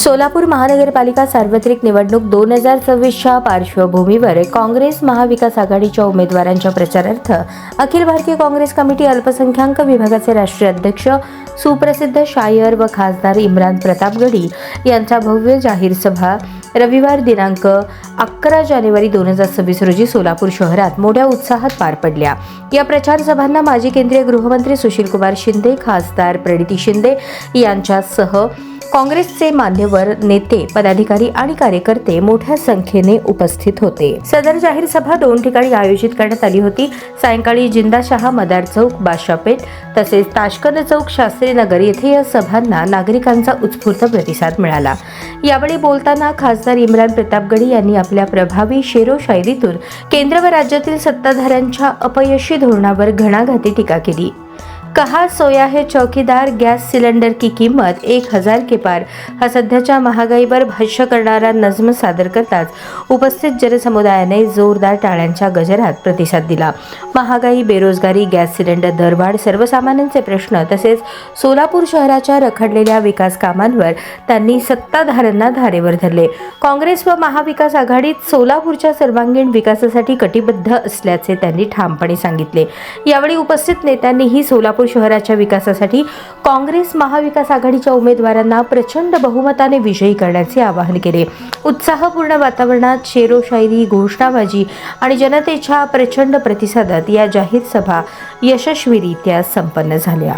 सोलापूर महानगरपालिका सार्वत्रिक निवडणूक 2024च्या पार्श्वभूमीवर काँग्रेस महाविकास आघाडीच्या उमेदवारांच्या प्रचारार्थ अखिल भारतीय काँग्रेस कमिटी अल्पसंख्याक विभागाचे राष्ट्रीय अध्यक्ष सुप्रसिद्ध शायर व खासदार इम्रान प्रतापगडी यांचा भव्य जाहीर सभा रविवार दिनांक 11 जानेवारी 2026 रोजी सोलापूर शहरात मोठ्या उत्साहात पार पडल्या। या प्रचार सभांना माजी केंद्रीय गृहमंत्री सुशीलकुमार शिंदे, खासदार प्रणिती शिंदे यांच्यासह काँग्रेसचे मान्यवर नेते, पदाधिकारी आणि कार्यकर्ते मोठ्या संख्येने उपस्थित होते। सदर जाहीर सभा 2 ठिकाणी आयोजित करण्यात आली होती। सायंकाळी जिंदाशहा मदार चौक, बादशाहपेठ तसेच ताशकंद चौक, शास्त्रीनगर येथे या सभांना नागरिकांचा उत्स्फूर्त प्रतिसाद मिळाला। यावेळी बोलताना खासदार इम्रान प्रतापगडी यांनी आपल्या प्रभावी शेरो शायरीतून केंद्र व राज्यातील सत्ताधाऱ्यांच्या अपयशी धोरणावर घणाघाती टीका केली। कहा सोया है चौकीदार, गॅस सिलेंडर की किंमत 1000 के पार हा सध्याच्या महागाईवर भाष्य करणारा नज्म सादर करताच उपस्थित जनसमुदायाने जोरदार टाळ्यांच्या गजरात प्रतिसाद दिला। महागाई, बेरोजगारी, गॅस सिलेंडर दरवाढ, सर्वसामान्यांचे प्रश्न तसेच सोलापूर शहराच्या रखडलेल्या विकास कामांवर त्यांनी सत्ताधाऱ्यांना धारेवर धरले। काँग्रेस व महाविकास आघाडीत सोलापूरच्या सर्वांगीण विकासासाठी कटिबद्ध असल्याचे त्यांनी ठामपणे सांगितले। यावेळी उपस्थित नेत्यांनीही सोलापूर शहराच्या विकासासाठी काँग्रेस महाविकास आघाडीच्या उमेदवारांना प्रचंड बहुमताने विजयी करण्याचे आवाहन केले। उत्साहपूर्ण वातावरणात शेरो शायरी, घोषणाबाजी आणि जनतेच्या प्रचंड प्रतिसादात या जाहीर सभा यशस्वीरित्या संपन्न झाल्या।